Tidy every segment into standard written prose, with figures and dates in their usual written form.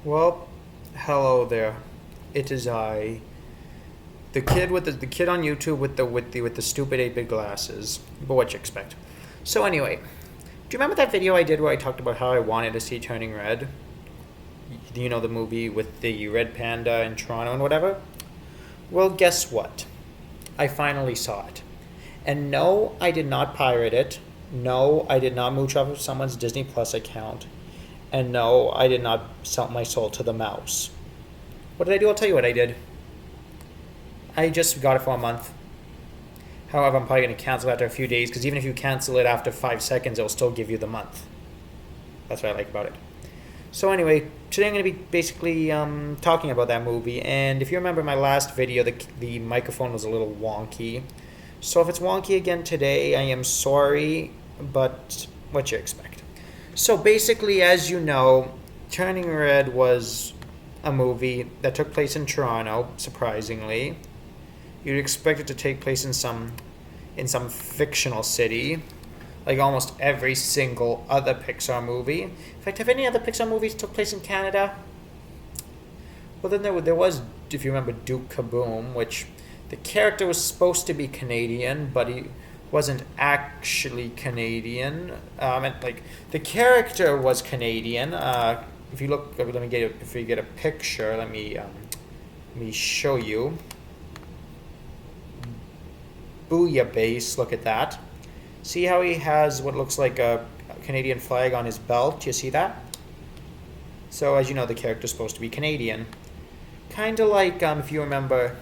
Well, hello there. It is I, the kid with the kid on YouTube with the stupid 8-bit glasses. But what you expect? So anyway, do you remember that video I did where I talked about how I wanted to see Turning Red? You know, the movie with the red panda in Toronto and whatever? Well, guess what? I finally saw it. And no, I did not pirate it. No, I did not mooch off of someone's Disney Plus account. And no, I did not sell my soul to the mouse. What did I do? I'll tell you what I did. I just got it for a month. However, I'm probably going to cancel after a few days, because even if you cancel it after 5 seconds, it'll still give you the month. That's what I like about it. So anyway, today I'm going to be basically talking about that movie. And if you remember my last video, the microphone was a little wonky. So if it's wonky again today, I am sorry, but what you expect. So basically, as you know, Turning Red was a movie that took place in Toronto, surprisingly. You'd expect it to take place in some fictional city, like almost every single other Pixar movie. In fact, have any other Pixar movies took place in Canada? Well, then there was, if you remember, Duke Kaboom, which the character was supposed to be Canadian, but he wasn't actually Canadian. The character was Canadian. If you look, if you get a picture, let me show you. Booyah look at that. See how he has what looks like a Canadian flag on his belt? Do you see that? So as you know, the character's supposed to be Canadian. Kind of like, if you remember,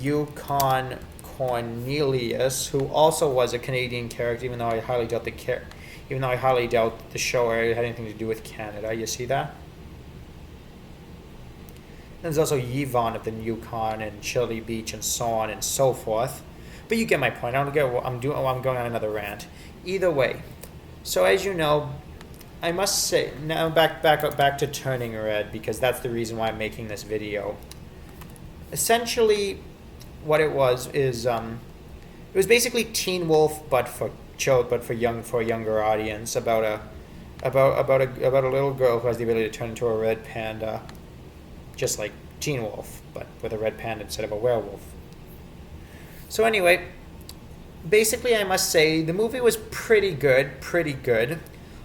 Yukon Cornelius, who also was a Canadian character, even though I highly doubt the show had anything to do with Canada. You see that? There's also Yvonne of the Yukon and Chili Beach and so on and so forth. But you get my point. I'm going on another rant. Either way, so as you know, I must say now back to Turning Red, because that's the reason why I'm making this video. Essentially, what it was is it was basically Teen Wolf, but for a younger audience, about a little girl who has the ability to turn into a red panda, just like Teen Wolf, but with a red panda instead of a werewolf. So anyway, basically I must say the movie was pretty good.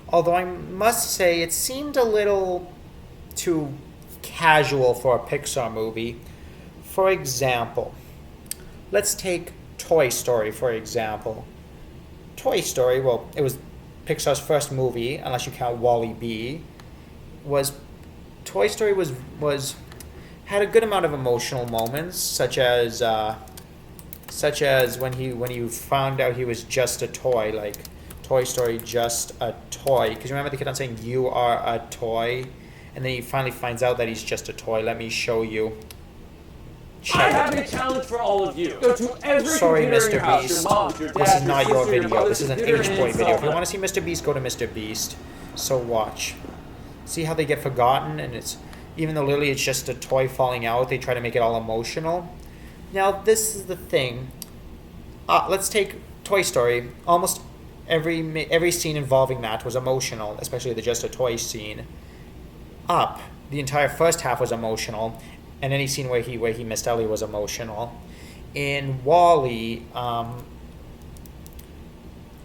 Although I must say it seemed a little too casual for a Pixar movie. For example, let's take Toy Story, for example. Toy Story, well, it was Pixar's first movie, unless you count Wall-E B. Toy Story had a good amount of emotional moments, such as when you found out he was just a toy, like Toy Story, just a toy. Because remember, they kept on saying, "You are a toy," and then he finally finds out that he's just a toy. Let me show you. I have a challenge for all of you. Go to every Sorry, computer in Mr. your house, Beast. your mom, your dad, This is not your your sister, your video. brother, This is an computer, H-boy and video. If you so want to see Mr. Beast, go to Mr. Beast. So watch. See how they get forgotten, and it's even though literally it's just a toy falling out, they try to make it all emotional. Now this is the thing. Let's take Toy Story. Almost every scene involving that was emotional, especially the just a toy scene. Up, the entire first half was emotional, and any scene where he missed Ellie was emotional. In Wall-E,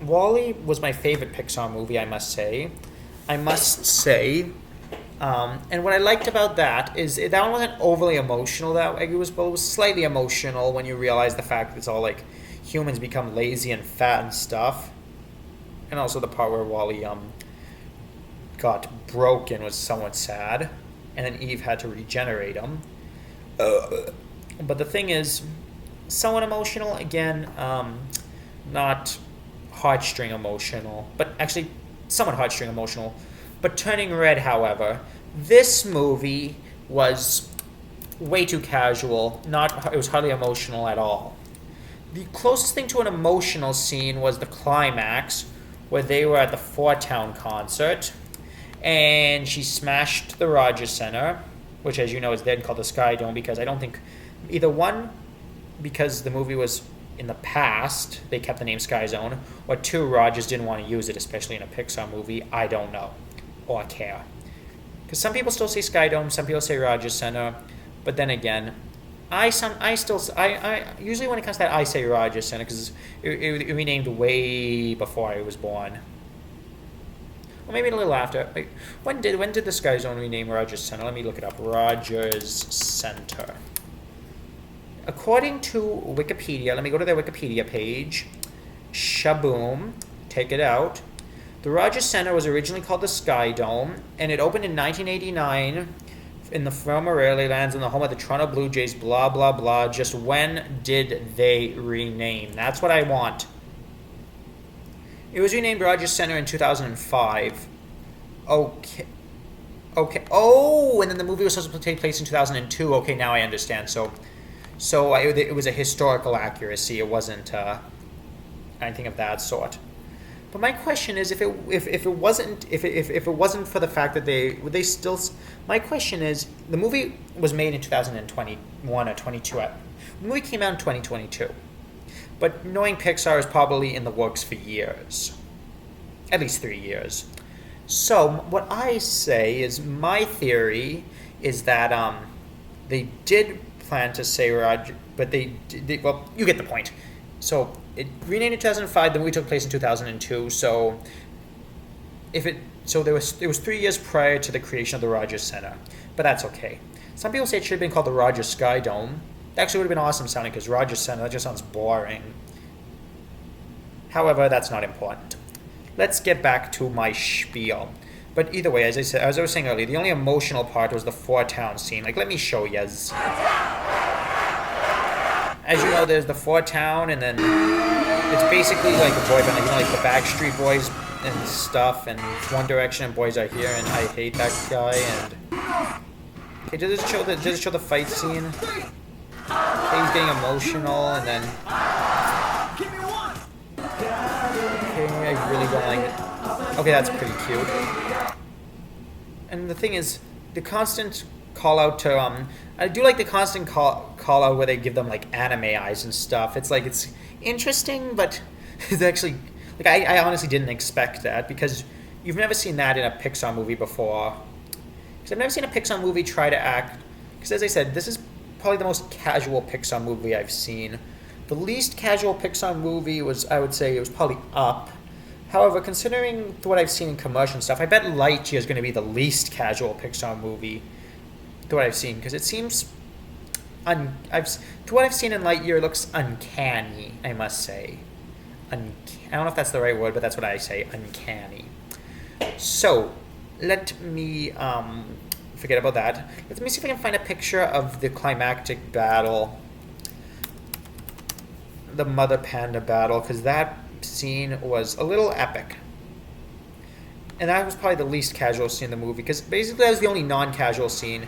Wall-E was my favorite Pixar movie, I must say. And what I liked about that is that one wasn't overly emotional. It was slightly emotional when you realize the fact that it's all like humans become lazy and fat and stuff. And also the part where Wall-E got broken was somewhat sad, and then Eve had to regenerate him. But the thing is, somewhat emotional again, not heartstring emotional, but actually somewhat heartstring emotional. But Turning Red, however, this movie was way too casual. It was hardly emotional at all. The closest thing to an emotional scene was the climax, where they were at the Four Town concert, and she smashed the Rogers Center, which, as you know, is then called the Sky Dome, because I don't think either one, because the movie was in the past, they kept the name Sky Zone, or two, Rogers didn't want to use it, especially in a Pixar movie. I don't know or care. Because some people still say Sky Dome, some people say Rogers Center, but then again, I usually when it comes to that, I say Rogers Center because it renamed way before I was born. Or maybe a little after. Like, when did the Sky Zone rename Rogers Center? Let me look it up. Rogers Center. According to Wikipedia, let me go to their Wikipedia page. Shaboom. Take it out. The Rogers Center was originally called the Sky Dome, and it opened in 1989 in the former Lands in the home of the Toronto Blue Jays, blah, blah, blah. Just when did they rename? That's what I want. It was renamed Rogers Center in 2005. Okay. Oh, and then the movie was supposed to take place in 2002. Okay, now I understand. So it was a historical accuracy. It wasn't anything of that sort. But my question is, if it wasn't for the fact that they still, my question is, the movie was made in 2021 or 22. The movie came out in 2022. But knowing Pixar is probably in the works for years. At least 3 years. So what I say is, my theory is that they did plan to say Roger, but well, you get the point. So it renamed in 2005, the movie took place in 2002, so it was 3 years prior to the creation of the Rogers Center. But that's okay. Some people say it should have been called the Rogers Sky Dome. It actually would have been awesome sounding, because Rogers Center, that just sounds boring. However, that's not important. Let's get back to my spiel. But either way, as I was saying earlier, the only emotional part was the Four Town scene. Like, let me show you. As you know, there's the Four Town, and then it's basically like a boy band, like the Backstreet Boys and stuff, and One Direction and Boys Are Here, and I hate that guy. And okay, does it show the fight scene? Okay, he's getting emotional, and then okay, I really don't like it. Okay, that's pretty cute. And the thing is, the constant call out to I do like the constant call out where they give them like anime eyes and stuff. It's like, it's interesting, but it's actually like I honestly didn't expect that, because you've never seen that in a Pixar movie before. Because I've never seen a Pixar movie try to act. Because as I said, this is probably the most casual Pixar movie I've seen. The least casual Pixar movie was, I would say, it was probably Up. However, considering what I've seen in commercial and stuff, I bet Lightyear is going to be the least casual Pixar movie to what I've seen, because it seems to what I've seen in Lightyear, it looks uncanny, I must say. I don't know if that's the right word, but that's what I say, uncanny. So, let me forget about that. Let me see if I can find a picture of the climactic battle, the mother panda battle, because that scene was a little epic. And that was probably the least casual scene in the movie, because basically that was the only non-casual scene.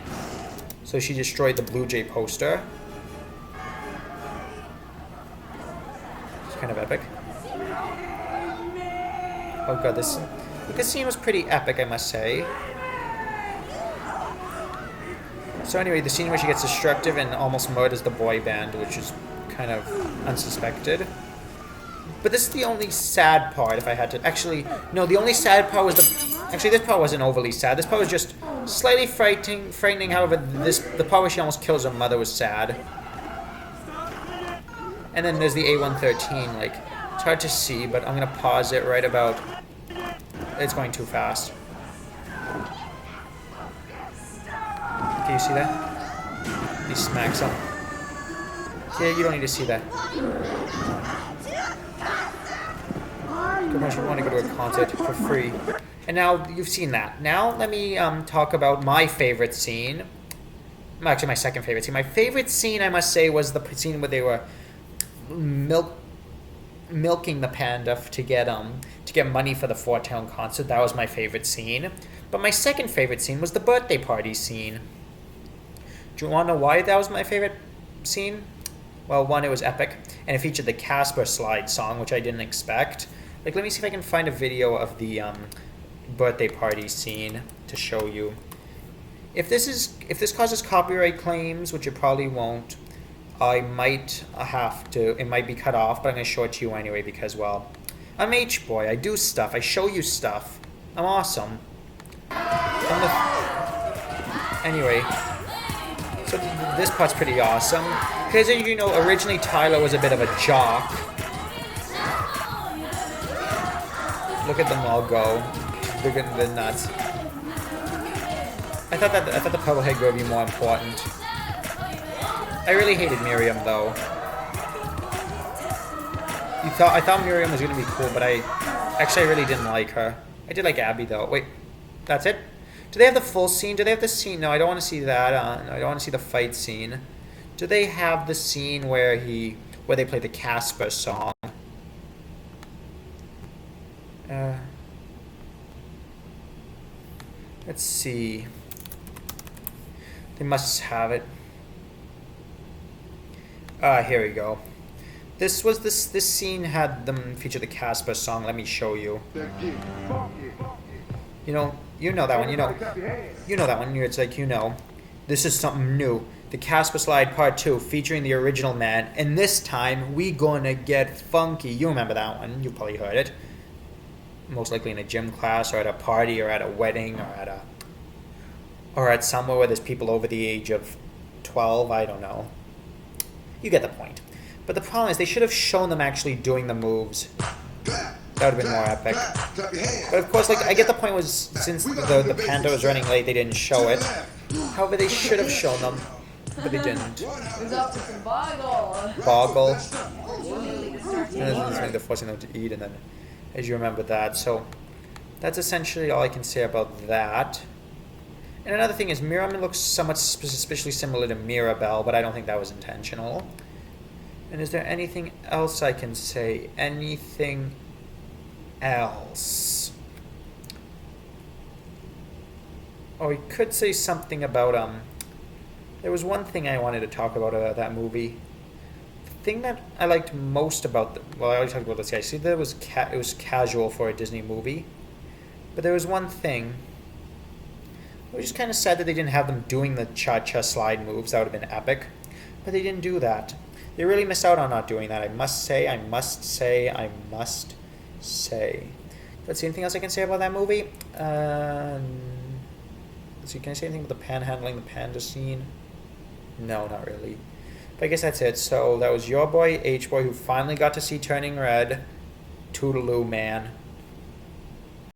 So she destroyed the Blue Jay poster. It's kind of epic. Oh god, this scene was pretty epic, I must say. So anyway, the scene where she gets destructive and almost murders the boy band, which is kind of unsuspected. But this is the only sad part, if I had to... Actually, no, the only sad part was the... Actually, this part wasn't overly sad. This part was just slightly frightening. However, the part where she almost kills her mother was sad. And then there's the A113. Like, it's hard to see, but I'm going to pause it right about... It's going too fast. Can you see that? He smacks him. Yeah, you don't need to see that. You want to go to a concert for free. And now you've seen that. Now let me talk about my favorite scene. Actually, my second favorite scene. My favorite scene, I must say, was the scene where they were milking the panda to get money for the Four Town concert. That was my favorite scene. But my second favorite scene was the birthday party scene. Do you want to know why that was my favorite scene? Well, one, it was epic, and it featured the Casper Slide song, which I didn't expect. Like, let me see if I can find a video of the birthday party scene to show you. If this causes copyright claims, which it probably won't, I might have to. It might be cut off, but I'm gonna show it to you anyway because, well, I'm H-Boy. I do stuff. I show you stuff. I'm awesome. Anyway, so this part's pretty awesome. Because, you know, originally Tyler was a bit of a jock. Look at them all go. Look at the nuts. I thought the purple head girl would be more important. I really hated Miriam though. I thought Miriam was gonna be cool, but I really didn't like her. I did like Abby though. Wait, that's it? Do they have the full scene? Do they have the scene? No, I don't want to see that. I don't want to see the fight scene. Do they have the scene where they play the Casper song? Let's see. They must have it. Here we go. This scene had them feature the Casper song. Let me show you. You know that one. You know that one. It's like, this is something new. The Casper Slide Part 2 featuring the original man, and this time we gonna get funky. You remember that one? You probably heard it. Most likely in a gym class or at a party or at a wedding or at somewhere where there's people over the age of 12. I don't know. You get the point. But the problem is they should have shown them actually doing the moves. That would have been more epic. But of course, like, I get the point was since the panda was running late, they didn't show it. However, they should have shown them, but they didn't. Boggle. And then they're forcing them to eat, and then, as you remember that. So that's essentially all I can say about that. And another thing is Miriam looks somewhat suspiciously similar to Mirabelle, but I don't think that was intentional. And is there anything else I can say? Anything else? Or we could say something about, there was one thing I wanted to talk about that movie. The thing that I liked most about I already talked about this guy. See, it was casual for a Disney movie. But there was one thing. It was just kind of sad that they didn't have them doing the cha-cha slide moves. That would have been epic. But they didn't do that. They really missed out on not doing that. I must say. Let's see, anything else I can say about that movie? Let's see, can I say anything about the panhandling, the panda scene? No, not really. But I guess that's it. So that was your boy, H-Boy, who finally got to see Turning Red. Toodaloo, man.